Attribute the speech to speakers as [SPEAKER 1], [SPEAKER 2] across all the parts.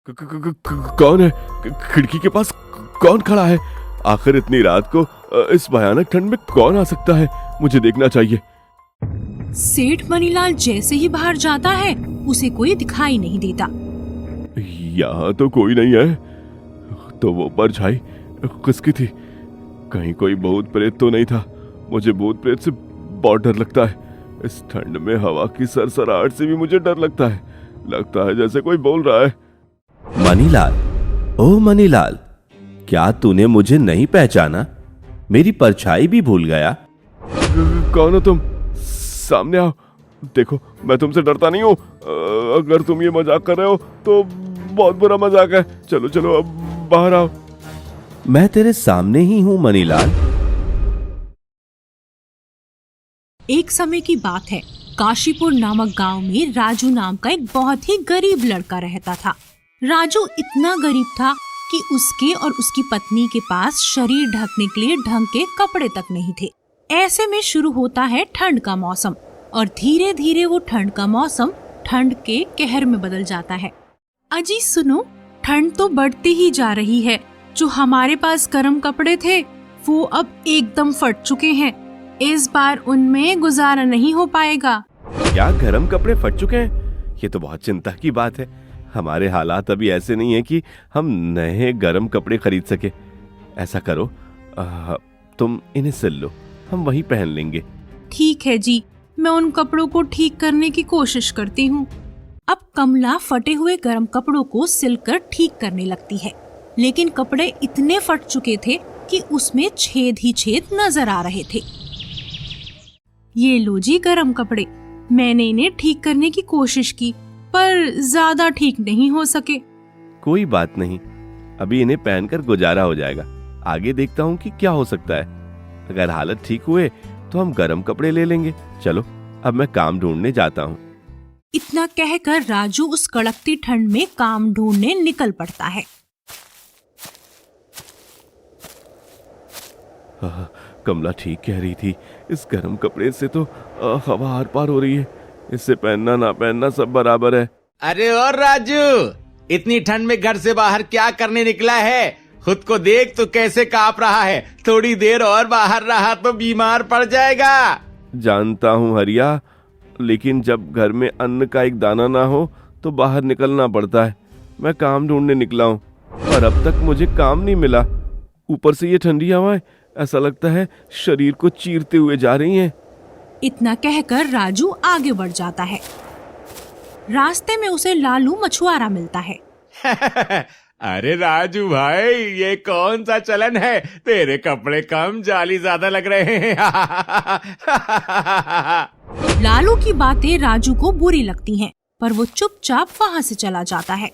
[SPEAKER 1] कौन है? खिड़की के पास कौन खड़ा है? आखिर इतनी रात को इस भयानक ठंड में कौन आ सकता है? मुझे देखना चाहिए।
[SPEAKER 2] सेठ मनीलाल जैसे ही बाहर जाता है उसे कोई दिखाई नहीं देता।
[SPEAKER 1] यहाँ तो कोई नहीं है। तो वो परछाई किसकी थी? कहीं कोई भूत प्रेत तो नहीं था? मुझे भूत प्रेत से बहुत डर लगता है। इस ठंड में हवा की सरसराहट से भी मुझे डर लगता है जैसे कोई बोल रहा है।
[SPEAKER 3] मनीलाल, ओ मनीलाल, क्या तूने मुझे नहीं पहचाना? मेरी परछाई भी भूल गया?
[SPEAKER 1] कौन हो तुम? सामने आओ। देखो, मैं तुमसे डरता नहीं हूँ। अगर तुम ये मजाक कर रहे हो तो बहुत बुरा मजाक है। चलो चलो, अब बाहर आओ।
[SPEAKER 3] मैं तेरे सामने ही हूँ मनीलाल।
[SPEAKER 2] एक समय की बात है, काशीपुर नामक गांव में राजू नाम का एक बहुत ही गरीब लड़का रहता था। राजू इतना गरीब था कि उसके और उसकी पत्नी के पास शरीर ढकने के लिए ढंग के कपड़े तक नहीं थे। ऐसे में शुरू होता है ठंड का मौसम और धीरे धीरे वो ठंड का मौसम ठंड के कहर में बदल जाता है। अजी सुनो, ठंड तो बढ़ती ही जा रही है। जो हमारे पास गर्म कपड़े थे वो अब एकदम फट चुके हैं। इस बार उनमें गुजारा नहीं हो पाएगा।
[SPEAKER 3] क्या गर्म कपड़े फट चुके हैं? ये तो बहुत चिंता की बात है। हमारे हालात अभी ऐसे नहीं है कि हम नए गर्म कपड़े खरीद सके। ऐसा करो, तुम इन्हें सिल लो, हम वही पहन लेंगे।
[SPEAKER 2] ठीक है जी, मैं उन कपड़ों को ठीक करने की कोशिश करती हूँ। अब कमला फटे हुए गर्म कपड़ों को सिलकर ठीक करने लगती है, लेकिन कपड़े इतने फट चुके थे कि उसमें छेद ही छेद नजर आ रहे थे। ये लो जी गर्म कपड़े। मैंने इन्हें ठीक करने की कोशिश की पर ज्यादा ठीक नहीं हो सके।
[SPEAKER 3] कोई बात नहीं, अभी इन्हें पहनकर गुजारा हो जाएगा। आगे देखता हूँ कि क्या हो सकता है। अगर हालत ठीक हुए तो हम गर्म कपड़े ले लेंगे। चलो, अब मैं काम ढूंढने जाता हूँ।
[SPEAKER 2] इतना कहकर राजू उस कड़कती ठंड में काम ढूंढने निकल पड़ता है।
[SPEAKER 1] कमला ठीक कह रही थी। इस गर्म कपड़े से तो हवा आर पार हो रही है। इससे पहनना ना पहनना सब बराबर है।
[SPEAKER 4] अरे और राजू, इतनी ठंड में घर से बाहर क्या करने निकला है? खुद को देख तो कैसे कांप रहा है। थोड़ी देर और बाहर रहा तो बीमार पड़ जाएगा।
[SPEAKER 1] जानता हूँ हरिया, लेकिन जब घर में अन्न का एक दाना ना हो तो बाहर निकलना पड़ता है। मैं काम ढूंढने निकला हूँ पर अब तक मुझे काम नहीं मिला। ऊपर से ये ठंडी हवाएं ऐसा लगता है शरीर को चीरते हुए जा रही हैं।
[SPEAKER 2] इतना कहकर राजू आगे बढ़ जाता है। रास्ते में उसे लालू मछुआरा मिलता है।
[SPEAKER 4] अरे राजू भाई, ये कौन सा चलन है? तेरे कपड़े कम, जाली ज्यादा लग रहे हैं।
[SPEAKER 2] लालू की बातें राजू को बुरी लगती हैं, पर वो चुपचाप वहाँ से चला जाता है।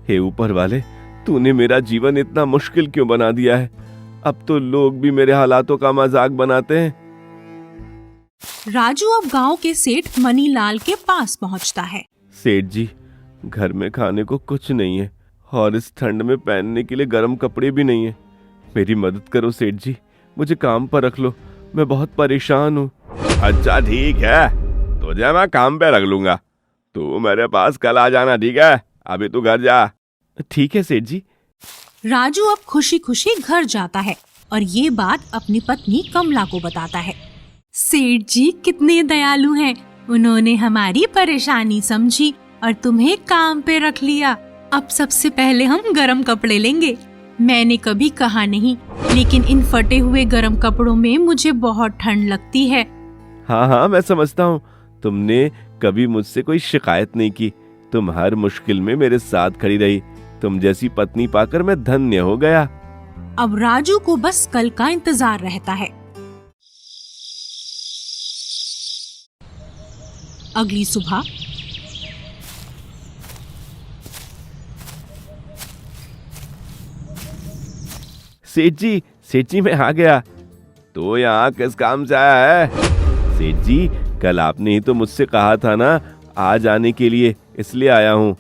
[SPEAKER 1] हे ऊपर वाले, तूने मेरा जीवन इतना मुश्किल क्यों बना दिया है? अब तो लोग भी मेरे हालातों का मजाक बनाते हैं।
[SPEAKER 2] राजू अब गांव के सेठ मनीलाल के पास पहुंचता है।
[SPEAKER 1] सेठ जी, घर में खाने को कुछ नहीं है और इस ठंड में पहनने के लिए गर्म कपड़े भी नहीं है। मेरी मदद करो सेठ जी, मुझे काम पर रख लो। मैं बहुत परेशान हूँ। अच्छा ठीक है, तुझे मैं काम पे रख लूंगा। तू मेरे पास कल आ जाना, ठीक है? अभी तू घर जा। ठीक है सेठ जी।
[SPEAKER 2] राजू अब खुशी खुशी घर जाता है और ये बात अपनी पत्नी कमला को बताता है। सेठ जी कितने दयालु हैं। उन्होंने हमारी परेशानी समझी और तुम्हें काम पे रख लिया। अब सबसे पहले हम गरम कपड़े लेंगे। मैंने कभी कहा नहीं, लेकिन इन फटे हुए गरम कपड़ों में मुझे बहुत ठंड लगती है।
[SPEAKER 1] हाँ हाँ, मैं समझता हूँ। तुमने कभी मुझसे कोई शिकायत नहीं की। तुम हर मुश्किल में मेरे साथ खड़ी रही। तुम जैसी पत्नी पाकर मैं धन्य हो गया।
[SPEAKER 2] अब राजू को बस कल का इंतजार रहता है। अगली सुबह
[SPEAKER 1] सेठ जी मैं आ गया। तो यहाँ किस काम से आया है? सेठ जी, कल आपने ही तो मुझसे कहा था ना आज आने के लिए, इसलिए आया हूँ।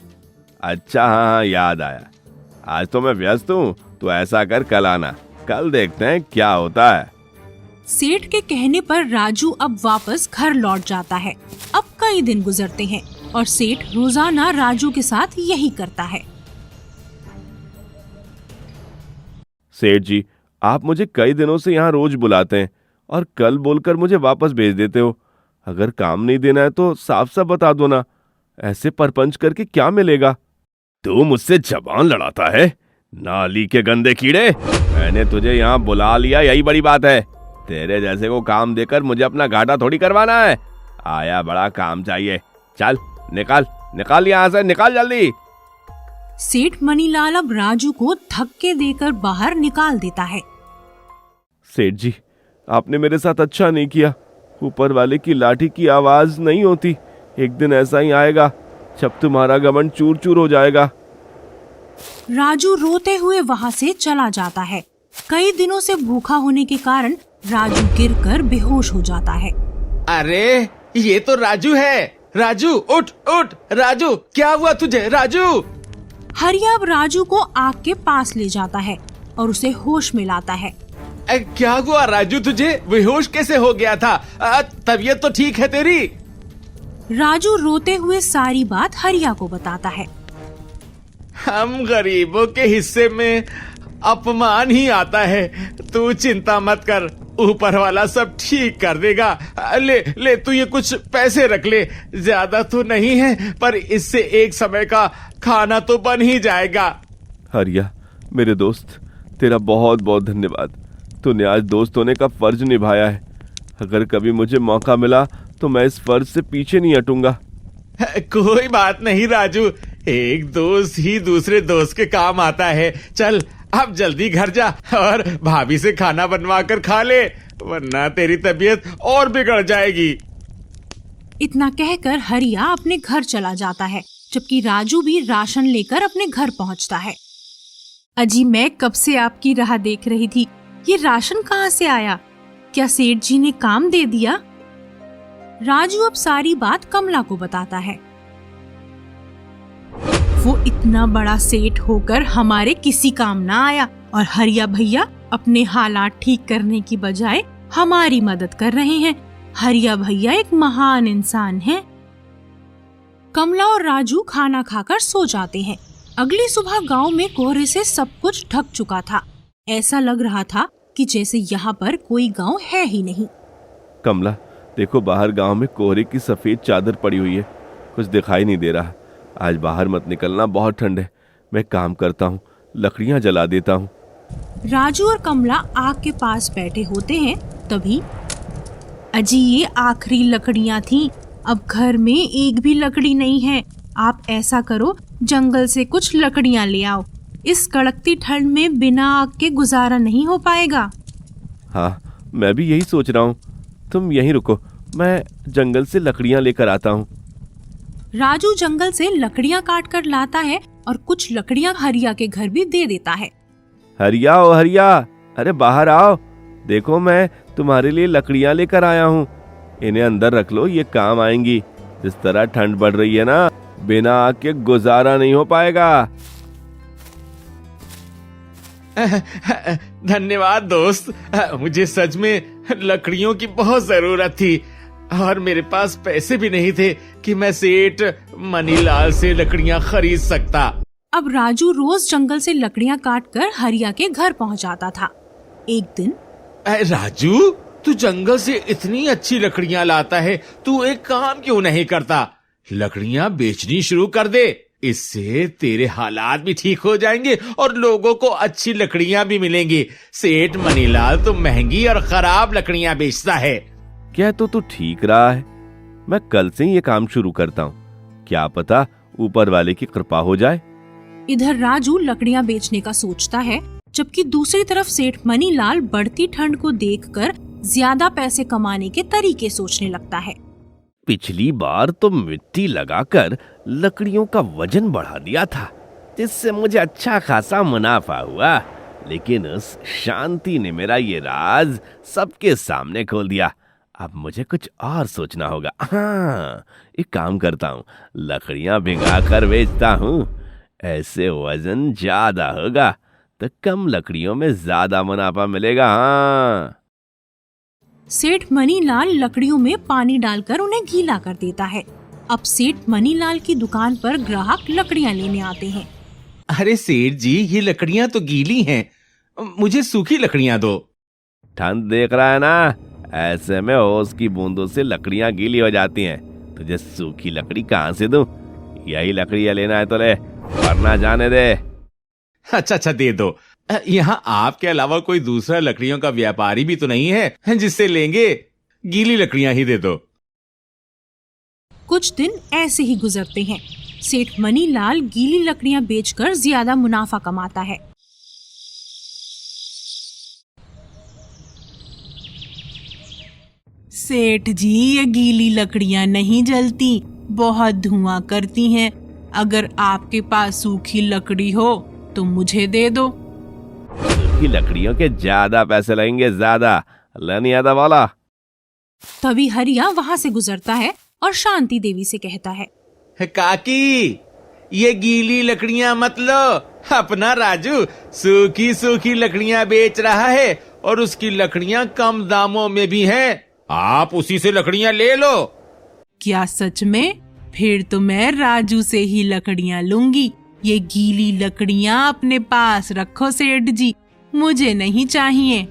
[SPEAKER 1] अच्छा हाँ, याद आया। आज तो मैं व्यस्त हूँ, तो ऐसा कर कल आना। कल देखते हैं क्या होता है।
[SPEAKER 2] सेठ के कहने पर राजू अब वापस घर लौट जाता है। अब कई दिन गुजरते हैं। और सेठ रोजाना राजू के साथ यही करता है।
[SPEAKER 1] सेठ जी, आप मुझे कई दिनों से यहाँ रोज बुलाते हैं और कल बोलकर मुझे वापस भेज देते हो। अगर काम नहीं देना है तो साफ साफ बता दो ना, ऐसे परपंच करके क्या मिलेगा? तू मुझसे जबान लड़ाता है, नाली के गंदे कीड़े। मैंने तुझे यहाँ बुला लिया, यही बड़ी बात है। तेरे जैसे को काम देकर मुझे अपना घाटा थोड़ी करवाना है। आया बड़ा काम चाहिए। चल निकाल निकाल यहाँ से, निकाल जल्दी।
[SPEAKER 2] सेठ मनीलाल अब राजू को धक्के देकर बाहर निकाल देता है।
[SPEAKER 1] सेठ जी, आपने मेरे साथ अच्छा नहीं किया। ऊपर वाले की लाठी की आवाज नहीं होती। एक दिन ऐसा ही आएगा जब तुम्हारा घमंड चूर चूर हो जाएगा।
[SPEAKER 2] राजू रोते हुए वहाँ से चला जाता है। कई दिनों से भूखा होने के कारण राजू गिरकर बेहोश हो जाता है।
[SPEAKER 4] अरे ये तो राजू है। राजू उठ उठ। राजू क्या हुआ तुझे? राजू।
[SPEAKER 2] हरिया अब राजू को आग के पास ले जाता है और उसे होश में लाता है।
[SPEAKER 4] क्या हुआ राजू तुझे? बेहोश कैसे हो गया था? तबीयत तो ठीक है तेरी?
[SPEAKER 2] राजू रोते हुए सारी बात हरिया को बताता है।
[SPEAKER 4] हम गरीबों के हिस्से में अपमान ही आता है। तू चिंता मत कर, ऊपर वाला सब ठीक कर देगा। ले ले तू ये कुछ पैसे रख ले। ज्यादा तो नहीं है पर इससे एक समय का खाना तो बन ही जाएगा।
[SPEAKER 1] हरिया मेरे दोस्त, तेरा बहुत बहुत धन्यवाद। तूने आज दोस्त होने का फर्ज निभाया है। अगर कभी मुझे मौका मिला तो मैं इस फर्ज से पीछे नहीं हटूंगा।
[SPEAKER 4] कोई बात नहीं राजू, एक दोस्त ही दूसरे दोस्त के काम आता है। चल अब जल्दी घर जा और भाभी से खाना बनवा कर खा ले, वरना तेरी तबीयत और बिगड़ जाएगी।
[SPEAKER 2] इतना कहकर हरिया अपने घर चला जाता है, जबकि राजू भी राशन लेकर अपने घर पहुंचता है। अजी, मैं कब से आपकी राह देख रही थी। ये राशन कहाँ से आया? क्या सेठ जी ने काम दे दिया? राजू अब सारी बात कमला को बताता है। वो इतना बड़ा सेठ होकर हमारे किसी काम ना आया और हरिया भैया अपने हालात ठीक करने की बजाय हमारी मदद कर रहे हैं। हरिया भैया एक महान इंसान हैं। कमला और राजू खाना खाकर सो जाते हैं। अगली सुबह गांव में कोहरे से सब कुछ ढक चुका था। ऐसा लग रहा था कि जैसे यहाँ पर कोई गांव है ही नहीं।
[SPEAKER 1] कमला देखो, बाहर गांव में कोहरे की सफेद चादर पड़ी हुई है, कुछ दिखाई नहीं दे रहा। आज बाहर मत निकलना, बहुत ठंड है। मैं काम करता हूँ, लकड़ियाँ जला देता हूँ।
[SPEAKER 2] राजू और कमला आग के पास बैठे होते हैं, तभी अजी ये आखिरी लकड़ियाँ थीं। अब घर में एक भी लकड़ी नहीं है। आप ऐसा करो, जंगल से कुछ लकड़ियाँ ले आओ। इस कड़कती ठंड में बिना आग के गुजारा नहीं हो पाएगा।
[SPEAKER 1] हाँ, मैं भी यही सोच रहा हूँ। तुम यहीं रुको, मैं जंगल से लकड़ियाँ लेकर आता हूँ।
[SPEAKER 2] राजू जंगल से लकड़ियाँ काट कर लाता है और कुछ लकड़ियाँ हरिया के घर भी दे देता है।
[SPEAKER 1] हरिया ओ हरिया, अरे बाहर आओ। देखो मैं तुम्हारे लिए लकड़ियाँ लेकर आया हूँ। इन्हें अंदर रख लो, ये काम आएंगी। जिस तरह ठंड बढ़ रही है ना, बिना आग के गुजारा नहीं हो पाएगा।
[SPEAKER 4] धन्यवाद दोस्त, मुझे सच में लकड़ियों की बहुत जरूरत थी और मेरे पास पैसे भी नहीं थे कि मैं सेठ मनीलाल से लकड़ियाँ खरीद सकता।
[SPEAKER 2] अब राजू रोज जंगल से लकड़ियाँ काटकर हरिया के घर पहुँचाता था। एक दिन,
[SPEAKER 4] राजू तू जंगल से इतनी अच्छी लकड़ियाँ लाता है, तू एक काम क्यों नहीं करता? लकड़ियाँ बेचनी शुरू कर दे। इससे तेरे हालात भी ठीक हो जाएंगे और लोगों को अच्छी लकड़ियाँ भी मिलेंगी। सेठ मनीलाल तो महंगी और खराब लकड़ियाँ बेचता है।
[SPEAKER 1] क्या तो ठीक रहा है। मैं कल से ही ये काम शुरू करता हूँ। क्या पता ऊपर वाले की कृपा हो जाए।
[SPEAKER 2] इधर राजू लकड़ियाँ बेचने का सोचता है, जबकि दूसरी तरफ सेठ मनीलाल बढ़ती ठंड को देखकर ज्यादा पैसे कमाने के तरीके सोचने लगता है।
[SPEAKER 1] पिछली बार तो मिट्टी लगाकर लकड़ियों का वजन बढ़ा दिया था, जिससे मुझे अच्छा खासा मुनाफा हुआ। लेकिन उस शांति ने मेरा ये राज सबके सामने खोल दिया। अब मुझे कुछ और सोचना होगा। हाँ, एक काम करता हूँ, लकड़ियाँ भिंगा कर बेचता हूँ। ऐसे वजन ज्यादा होगा तो कम लकड़ियों में ज्यादा मुनाफा मिलेगा। हाँ।
[SPEAKER 2] सेठ मनीलाल लकड़ियों में पानी डालकर उन्हें गीला कर देता है। अब सेठ मनीलाल की दुकान पर ग्राहक लकड़ियां लेने आते हैं।
[SPEAKER 4] अरे सेठ जी, ये लकड़ियां तो गीली हैं, मुझे सूखी लकड़ियां दो।
[SPEAKER 3] ठंड देख रहा है ना, ऐसे में ओस की बूंदों से लकड़ियां गीली हो जाती हैं। तुझे सूखी लकड़ी कहाँ से दूं? यही लकड़ियां लेना है तो ले, वरना जाने दे।
[SPEAKER 4] अच्छा दे दो। यहाँ आपके अलावा कोई दूसरा लकड़ियों का व्यापारी भी तो नहीं है जिससे लेंगे? गीली लकड़ियां ही दे दो।
[SPEAKER 2] कुछ दिन ऐसे ही गुजरते हैं। सेठ मनीलाल गीली लकड़ियां बेचकर ज्यादा मुनाफा कमाता है।
[SPEAKER 5] सेठ जी, ये गीली लकड़ियां नहीं जलती, बहुत धुआं करती हैं। अगर आपके पास सूखी लकड़ी हो तो मुझे दे दो।
[SPEAKER 3] सूखी लकड़ियों के ज्यादा पैसे लगेंगे, ज्यादा। नहीं आता वाला।
[SPEAKER 2] तभी हरिया वहाँ से गुजरता है और शांति देवी से कहता है,
[SPEAKER 4] काकी, ये गीली लकड़ियां मत लो। अपना राजू सूखी सूखी लकड़ियां बेच रहा है और उसकी लकड़ियां कम दामों में भी हैं। आप उसी से लकड़ियां ले लो।
[SPEAKER 5] क्या सच में? फिर तो मैं राजू से ही लकड़ियां लूंगी। ये गीली लकड़ियां अपने पास रखो सेठ जी, मुझे नहीं चाहिए।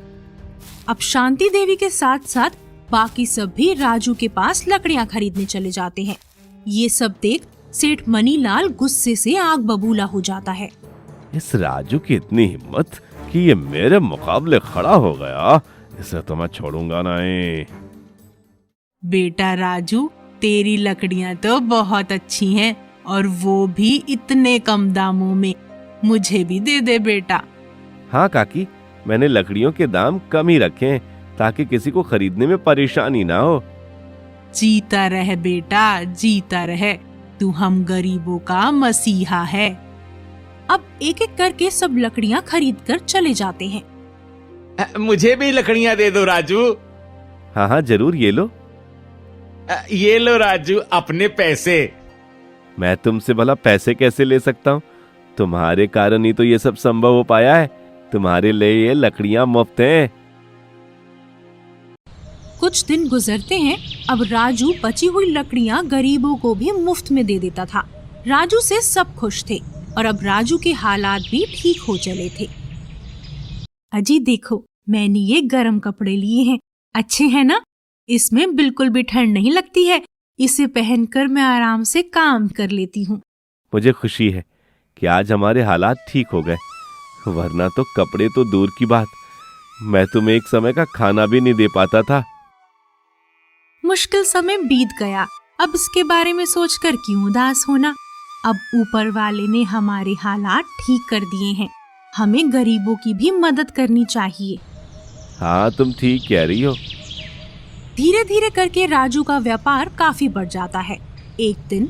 [SPEAKER 2] अब शांति देवी के साथ साथ बाकी सब भी राजू के पास लकड़ियां खरीदने चले जाते हैं। ये सब देख सेठ मनीलाल गुस्से से आग बबूला हो जाता है।
[SPEAKER 3] इस राजू की इतनी हिम्मत कि ये मेरे मुकाबले खड़ा हो गया, इसे तो मैं छोड़ूंगा नहीं।
[SPEAKER 5] बेटा राजू, तेरी लकड़ियां तो बहुत अच्छी हैं और वो भी इतने कम दामों में। मुझे भी दे दे बेटा।
[SPEAKER 3] हाँ काकी, मैंने लकड़ियों के दाम कम ही रखे हैं ताकि किसी को खरीदने में परेशानी ना हो।
[SPEAKER 5] जीता रह बेटा, जीता रह। तू हम गरीबों का मसीहा है।
[SPEAKER 2] अब एक एक करके सब लकड़ियां खरीद कर चले जाते हैं।
[SPEAKER 4] मुझे भी लकड़ियां दे दो राजू।
[SPEAKER 3] हाँ जरूर, ये लो।
[SPEAKER 4] ये लो राजू, अपने पैसे।
[SPEAKER 3] मैं तुमसे भला पैसे कैसे ले सकता हूँ? तुम्हारे कारण ही तो ये सब संभव हो पाया है। तुम्हारे लिए ये लकड़ियां मुफ्त हैं।
[SPEAKER 2] कुछ दिन गुजरते हैं। अब राजू बची हुई लकड़ियां गरीबों को भी मुफ्त में दे देता था। राजू से सब खुश थे और अब राजू के हालात भी ठीक हो चले थे। अजी देखो, मैंने ये गर्म कपड़े लिए हैं, अच्छे हैं ना? इसमें बिल्कुल भी ठंड नहीं लगती है। इसे पहनकर मैं आराम से काम कर लेती हूँ।
[SPEAKER 3] मुझे खुशी है कि आज हमारे हालात ठीक हो गए, वरना तो कपड़े तो दूर की बात, मैं तुम्हें एक समय का खाना भी नहीं दे पाता था।
[SPEAKER 2] मुश्किल समय बीत गया, अब इसके बारे में सोचकर क्यों उदास होना। अब ऊपर वाले ने हमारे हालात ठीक कर दिए हैं, हमें गरीबों की भी मदद करनी चाहिए।
[SPEAKER 3] हाँ, तुम ठीक कह रही हो।
[SPEAKER 2] धीरे धीरे करके राजू का व्यापार काफी बढ़ जाता है। एक दिन,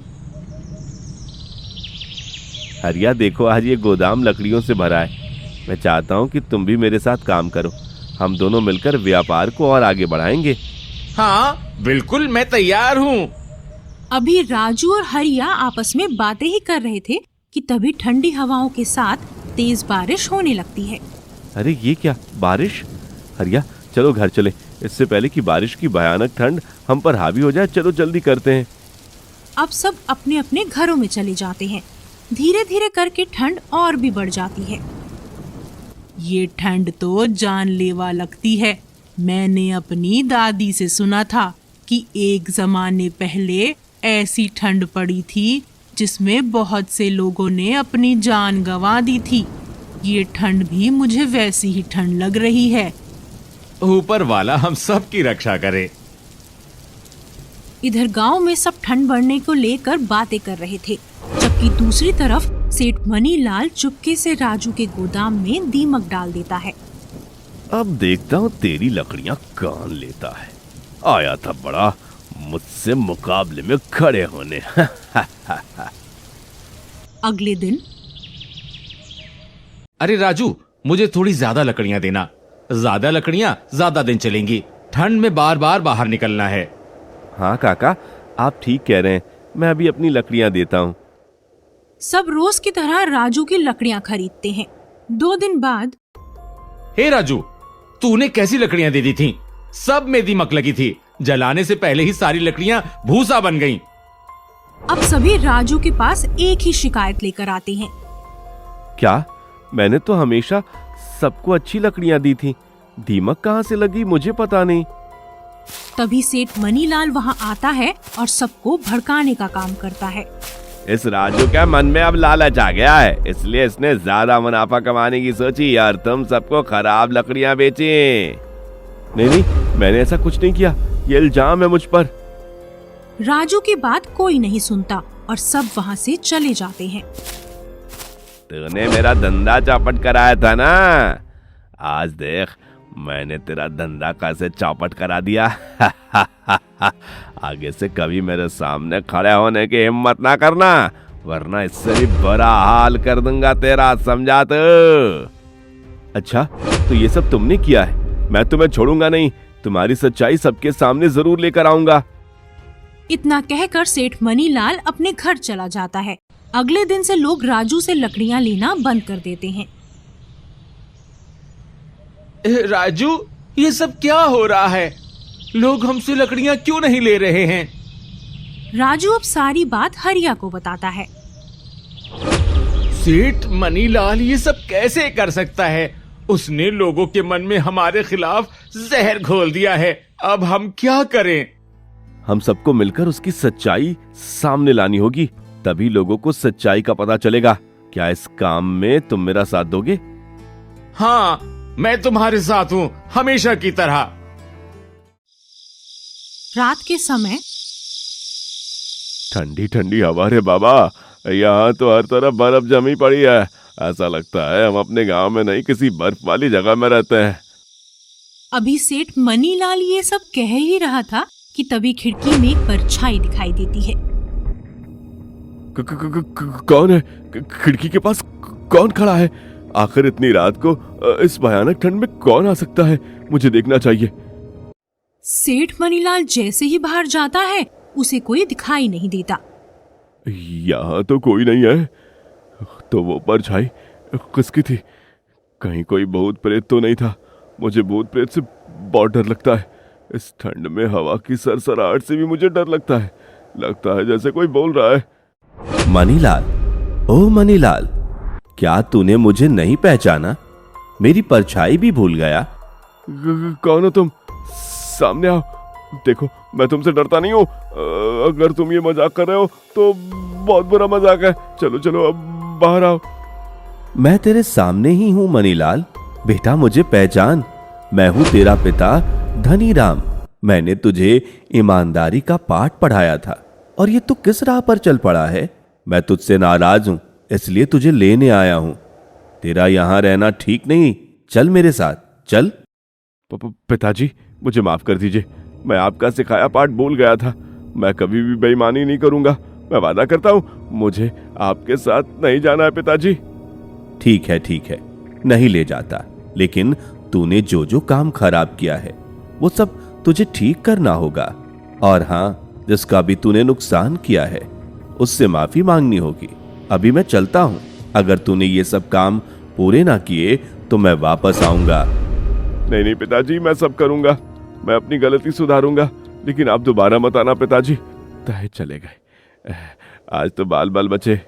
[SPEAKER 3] हरिया देखो, आज ये गोदाम लकड़ियों से भरा है। मैं चाहता हूँ कि तुम भी मेरे साथ काम करो। हम दोनों मिलकर व्यापार को और आगे बढ़ाएंगे।
[SPEAKER 4] हाँ बिल्कुल, मैं तैयार हूँ।
[SPEAKER 2] अभी राजू और हरिया आपस में बातें ही कर रहे थे कि तभी ठंडी हवाओं के साथ तेज बारिश होने लगती है।
[SPEAKER 3] अरे ये क्या, बारिश? हरिया चलो घर चले, इससे पहले कि बारिश की भयानक ठंड हम पर हावी हो जाए। चलो जल्दी करते हैं।
[SPEAKER 2] अब सब अपने अपने घरों में चले जाते हैं। धीरे धीरे करके ठंड और भी बढ़ जाती है।
[SPEAKER 5] ये ठंड तो जानलेवा लगती है। मैंने अपनी दादी से सुना था कि एक जमाने पहले ऐसी ठंड पड़ी थी जिसमें बहुत से लोगों ने अपनी जान गंवा दी थी। ये ठंड भी मुझे वैसी ही ठंड लग रही है।
[SPEAKER 4] ऊपर वाला हम सब की रक्षा करे।
[SPEAKER 2] इधर गांव में सब ठंड बढ़ने को लेकर बातें कर रहे थे, जबकि दूसरी तरफ सेठ मनीलाल चुपके से राजू के गोदाम में दीमक डाल देता है।
[SPEAKER 3] अब देखता हूँ तेरी लकड़ियां कौन लेता है। आया था बड़ा मुझसे मुकाबले में खड़े होने।
[SPEAKER 2] अगले दिन,
[SPEAKER 4] अरे राजू, मुझे थोड़ी ज्यादा लकड़ियां देना। ज्यादा लकड़ियां ज्यादा दिन चलेंगी। ठंड में बार बार बाहर निकलना है।
[SPEAKER 3] हाँ काका, आप ठीक कह रहे हैं। मैं अभी अपनी लकड़ियां देता हूँ।
[SPEAKER 2] सब रोज की तरह राजू की लकड़ियां खरीदते हैं। 2 दिन बाद,
[SPEAKER 4] हे राजू, तूने कैसी लकड़ियां दे दी थी? सब में दीमक लगी थी। जलाने से पहले ही सारी लकड़ियां भूसा बन गईं।
[SPEAKER 2] अब सभी राजू के पास एक ही शिकायत लेकर आते हैं।
[SPEAKER 1] क्या? मैंने तो हमेशा सबको अच्छी लकड़ियां दी थी, दीमक कहाँ से लगी मुझे पता नहीं।
[SPEAKER 2] तभी सेठ मनीलाल वहाँ आता है और सबको भड़काने का काम करता है।
[SPEAKER 1] इस राजू के मन में अब लालच आ गया है, इसलिए इसने ज्यादा मुनाफा कमाने की सोची और तुम सबको खराब लकड़ियां बेची। नहीं, मैंने ऐसा कुछ नहीं किया, ये इल्जाम है मुझ पर।
[SPEAKER 2] राजू की बात कोई नहीं सुनता और सब वहाँ से चले जाते हैं।
[SPEAKER 1] तूने मेरा धंधा चौपट कराया था ना, आज देख मैंने तेरा धंधा कैसे चौपट करा दिया। आगे से कभी मेरे सामने खड़े होने की हिम्मत ना करना, वरना इससे भी बुरा हाल कर दूंगा तेरा, समझा तू? अच्छा, तो ये सब तुमने किया है, मैं तुम्हें छोड़ूंगा नहीं, तुम्हारी सच्चाई सबके सामने जरूर लेकर आऊंगा।
[SPEAKER 2] इतना कहकर सेठ मनीलाल अपने घर चला जाता है। अगले दिन से लोग राजू से लकड़ियां लेना बंद कर देते हैं।
[SPEAKER 4] राजू, ये सब क्या हो रहा है? लोग हमसे लकड़ियां क्यों नहीं ले रहे हैं?
[SPEAKER 2] राजू अब सारी बात हरिया को बताता है।
[SPEAKER 4] सेठ मनीलाल ये सब कैसे कर सकता है? उसने लोगों के मन में हमारे खिलाफ जहर घोल दिया है। अब हम क्या करें?
[SPEAKER 1] हम सबको मिलकर उसकी सच्चाई सामने लानी होगी, तभी लोगों को सच्चाई का पता चलेगा। क्या इस काम में तुम मेरा साथ दोगे?
[SPEAKER 4] हाँ, मैं तुम्हारे साथ हूँ, हमेशा की तरह।
[SPEAKER 2] रात के समय
[SPEAKER 1] ठंडी ठंडी हवा रे बाबा, यहाँ तो हर तरफ बर्फ जमी पड़ी है। ऐसा लगता है हम अपने गांव में नहीं, किसी बर्फ वाली जगह में रहते हैं।
[SPEAKER 2] अभी सेठ मनीलाल ये सब कह ही रहा था कि तभी खिड़की में एक परछाई दिखाई देती है।
[SPEAKER 1] कौन है? खिड़की के पास कौन खड़ा है? आखिर इतनी रात को इस भयानक ठंड में कौन आ सकता है? मुझे देखना चाहिए।
[SPEAKER 2] सेठ मनीलाल जैसे ही बाहर जाता है, उसे कोई दिखाई नहीं देता।
[SPEAKER 1] यहाँ तो कोई नहीं है, तो वो परछाई किसकी थी? कहीं कोई भूत प्रेत तो नहीं था? मुझे भूत प्रेत से बहुत डर लगता है। इस ठंड में हवा की सरसराहट से भी मुझे डर लगता है जैसे कोई बोल रहा है।
[SPEAKER 3] मनीलाल, ओ मनीलाल, क्या तूने मुझे नहीं पहचाना? मेरी परछाई भी भूल गया?
[SPEAKER 1] कौन हो तुम? सामने आओ। देखो, मैं तुमसे डरता नहीं हूँ। अगर तुम ये मजाक कर रहे हो तो बहुत बुरा मजाक है। चलो चलो, अब बाहर आओ।
[SPEAKER 3] मैं तेरे सामने ही हूँ मनीलाल। बेटा, मुझे पहचान, मैं हूँ तेरा पिता धनीराम। मैंने तुझे ईमानदारी का पाठ पढ़ाया था, और ये तू किस राह पर चल पड़ा है? मैं तुझसे नाराज हूँ, इसलिए तुझे लेने आया हूँ। तेरा यहाँ रहना ठीक नहीं, चल मेरे साथ, चल।
[SPEAKER 1] पिताजी, मुझे माफ कर दीजिए, मैं आपका सिखाया पाठ भूल गया था। मैं कभी भी बेईमानी नहीं करूंगा, मैं वादा करता हूँ। मुझे आपके साथ नहीं जाना है पिताजी।
[SPEAKER 3] ठीक है, नहीं ले जाता, लेकिन तूने जो जो काम खराब किया है वो सब तुझे ठीक करना होगा। और हाँ, जिसका भी तूने नुकसान किया है उससे माफी मांगनी होगी। अभी मैं चलता हूँ, अगर तूने ये सब काम पूरे ना किए तो मैं वापस आऊंगा।
[SPEAKER 1] नहीं पिताजी, मैं सब करूंगा, मैं अपनी गलती सुधारूंगा, लेकिन आप दोबारा मत आना पिताजी। तय चले गए, आज तो बाल बाल बचे।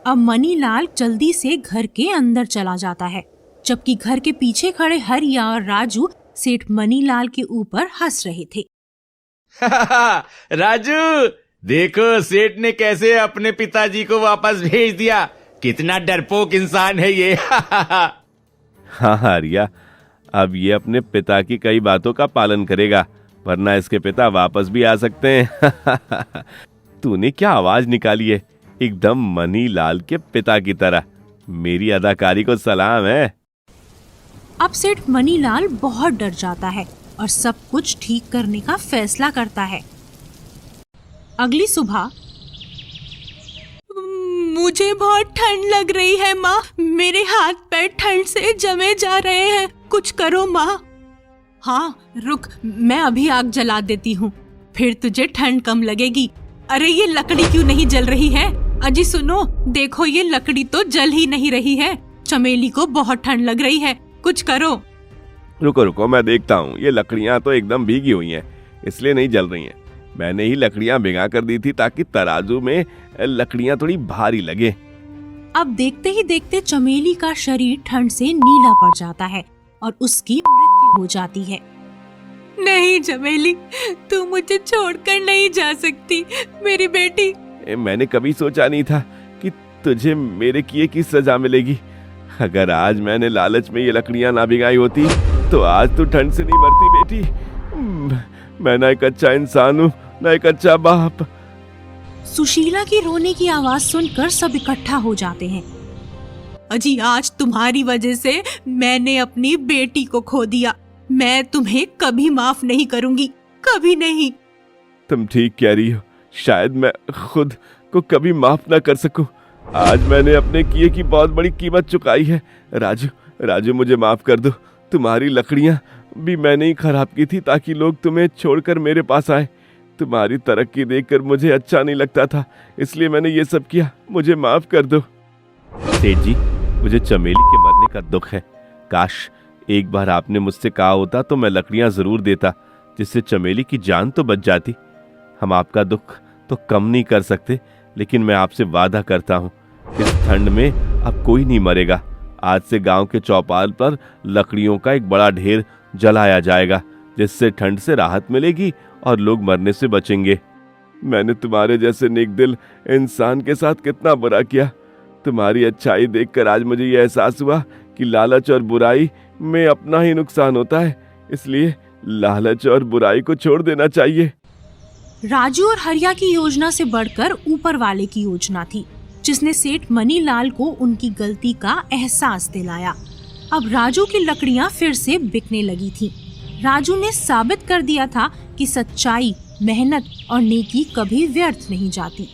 [SPEAKER 2] अब मनीलाल जल्दी से घर के अंदर चला जाता है, जबकि घर के पीछे खड़े हरिया और राजू सेठ मनीलाल के ऊपर हंस रहे थे।
[SPEAKER 4] राजू, देखो सेठ ने कैसे अपने पिताजी को वापस भेज दिया। कितना डरपोक इंसान है ये।
[SPEAKER 1] हाँ हरिया, अब ये अपने पिता की कई बातों का पालन करेगा, वरना इसके पिता वापस भी आ सकते हैं। तूने क्या आवाज निकाली है, एकदम मनीलाल के पिता की तरह। मेरी अदाकारी को सलाम है।
[SPEAKER 2] अब सेठ मनीलाल बहुत डर जाता है और सब कुछ ठीक करने का फैसला करता है। अगली सुबह,
[SPEAKER 5] मुझे बहुत ठंड लग रही है माँ, मेरे हाथ पैर ठंड से जमे जा रहे हैं, कुछ करो माँ।
[SPEAKER 2] हाँ रुक, मैं अभी आग जला देती हूँ, फिर तुझे ठंड कम लगेगी। अरे ये लकड़ी क्यों नहीं जल रही है? अजी सुनो, देखो ये लकड़ी तो जल ही नहीं रही है। चमेली को बहुत ठंड लग रही है, कुछ करो।
[SPEAKER 1] रुको रुको, मैं देखता हूँ। ये लकड़ियाँ तो एकदम भीगी हुई हैं, इसलिए नहीं जल रही हैं।
[SPEAKER 3] मैंने ही लकड़ियां भिगा कर दी थी ताकि तराजू में लकड़ियां थोड़ी भारी लगे।
[SPEAKER 2] अब देखते ही देखते चमेली का शरीर ठंड से नीला पड़ जाता है और उसकी मृत्यु हो जाती है।
[SPEAKER 5] नहीं चमेली, तू मुझे छोड़कर नहीं जा सकती मेरी बेटी।
[SPEAKER 3] मैंने कभी सोचा नहीं था कि तुझे मेरे किए की सजा मिलेगी। अगर आज मैंने लालच में ये लकड़ियां ना भिगाई होती तो आज तू ठंड से नहीं मरती बेटी। मैं ना एक अच्छा इंसान हूँ, ना एक अच्छा बाप।
[SPEAKER 2] सुशीला की रोने की आवाज सुनकर सब इकट्ठा हो जाते हैं।
[SPEAKER 5] अजी आज तुम्हारी वजह से मैंने अपनी बेटी को खो दिया। मैं तुम्हें कभी माफ नहीं करूंगी, कभी नहीं।
[SPEAKER 3] तुम ठीक कह रही हो, शायद मैं खुद को कभी माफ ना कर सकूं। आज मैंने अपने किए की बहुत बड़ी कीमत चुकाई है। राजू मुझे माफ कर दो। तुम्हारी लकड़ियां भी मैंने ही खराब की थी ताकि लोग तुम्हें छोड़कर मेरे पास आए। तुम्हारी तरक्की देखकर मुझे अच्छा नहीं लगता था, इसलिए मैंने ये सब किया। मुझे माफ कर दो। सेठ जी, मुझे चमेली के मरने का दुख है। काश एक बार आपने मुझसे कहा होता तो मैं लकड़ियां जरूर देता, जिससे चमेली की जान तो बच जाती। हम आपका दुख तो कम नहीं कर सकते, लेकिन मैं आपसे वादा करता हूँ इस ठंड में अब कोई नहीं मरेगा। आज से गांव के चौपाल पर लकड़ियों का एक बड़ा ढेर जलाया जाएगा, जिससे ठंड से राहत मिलेगी और लोग मरने से बचेंगे। मैंने तुम्हारे जैसे नेक दिल इंसान के साथ कितना बुरा किया। तुम्हारी अच्छाई देखकर आज मुझे यह एहसास हुआ कि लालच और बुराई में अपना ही नुकसान होता है, इसलिए लालच और बुराई को छोड़ देना चाहिए।
[SPEAKER 2] राजू और हरिया की योजना से बढ़कर ऊपर वाले की योजना थी, जिसने सेठ मनीलाल को उनकी गलती का एहसास दिलाया। अब राजू की लकड़ियां फिर से बिकने लगी थीं। राजू ने साबित कर दिया था कि सच्चाई, मेहनत और नेकी कभी व्यर्थ नहीं जाती।